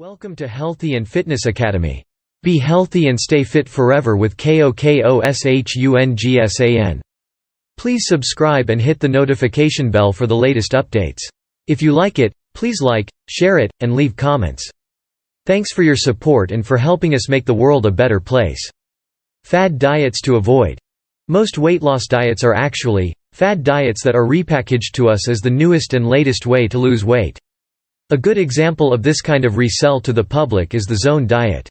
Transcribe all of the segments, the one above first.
Welcome to Healthy and Fitness Academy. Be healthy and stay fit forever with KOKOSHUNGSAN. Please subscribe and hit the notification bell for the latest updates. If you like it, please like, share it, and leave comments. Thanks for your support and for helping us make the world a better place. Fad diets to avoid. Most weight loss diets are actually fad diets that are repackaged to us as the newest and latest way to lose weight. A good example of this kind of resell to the public is the Zone diet.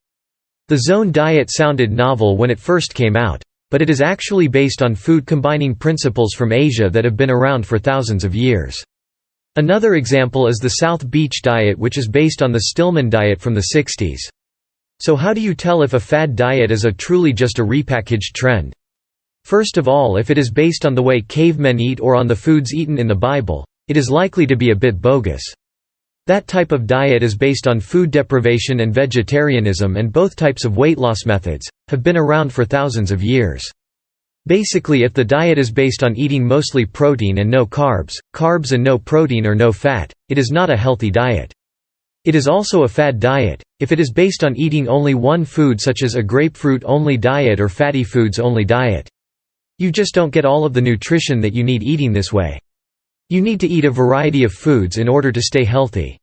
The Zone diet sounded novel when it first came out, but it is actually based on food combining principles from Asia that have been around for thousands of years. Another example is the South Beach diet, which is based on the Stillman diet from the 60s. So how do you tell if a fad diet is truly just a repackaged trend? First of all, if it is based on the way cavemen eat or on the foods eaten in the Bible, it is likely to be a bit bogus. That type of diet is based on food deprivation and vegetarianism, and both types of weight loss methods have been around for thousands of years. Basically, if the diet is based on eating mostly protein and no carbs, carbs and no protein or no fat, it is not a healthy diet. It is also a fad diet if it is based on eating only one food, such as a grapefruit-only diet or fatty foods-only diet. You just don't get all of the nutrition that you need eating this way. You need to eat a variety of foods in order to stay healthy.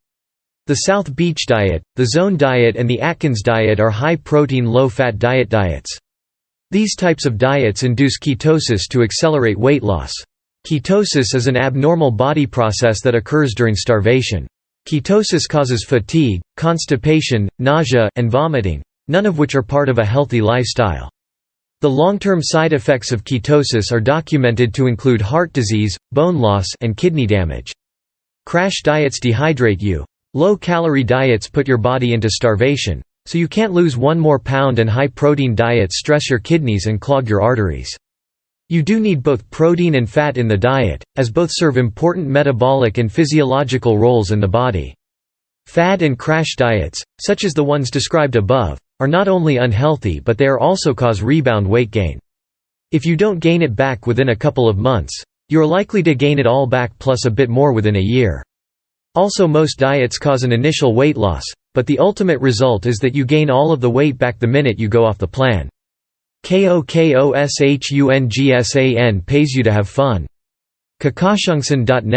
The South Beach diet, the Zone diet and the Atkins diet are high-protein, low-fat diets. These types of diets induce ketosis to accelerate weight loss. Ketosis is an abnormal body process that occurs during starvation. Ketosis causes fatigue, constipation, nausea, and vomiting, none of which are part of a healthy lifestyle. The long-term side effects of ketosis are documented to include heart disease, bone loss, and kidney damage. Crash diets dehydrate you. Low-calorie diets put your body into starvation, so you can't lose 1 more pound, and high-protein diets stress your kidneys and clog your arteries. You do need both protein and fat in the diet, as both serve important metabolic and physiological roles in the body. Fad and crash diets, such as the ones described above, are not only unhealthy but they are also cause rebound weight gain. If you don't gain it back within a couple of months, you are likely to gain it all back plus a bit more within a year. Also, most diets cause an initial weight loss, but the ultimate result is that you gain all of the weight back the minute you go off the plan. KOKOSHUNGSAN pays you to have fun. KOKOSHUNGSAN.net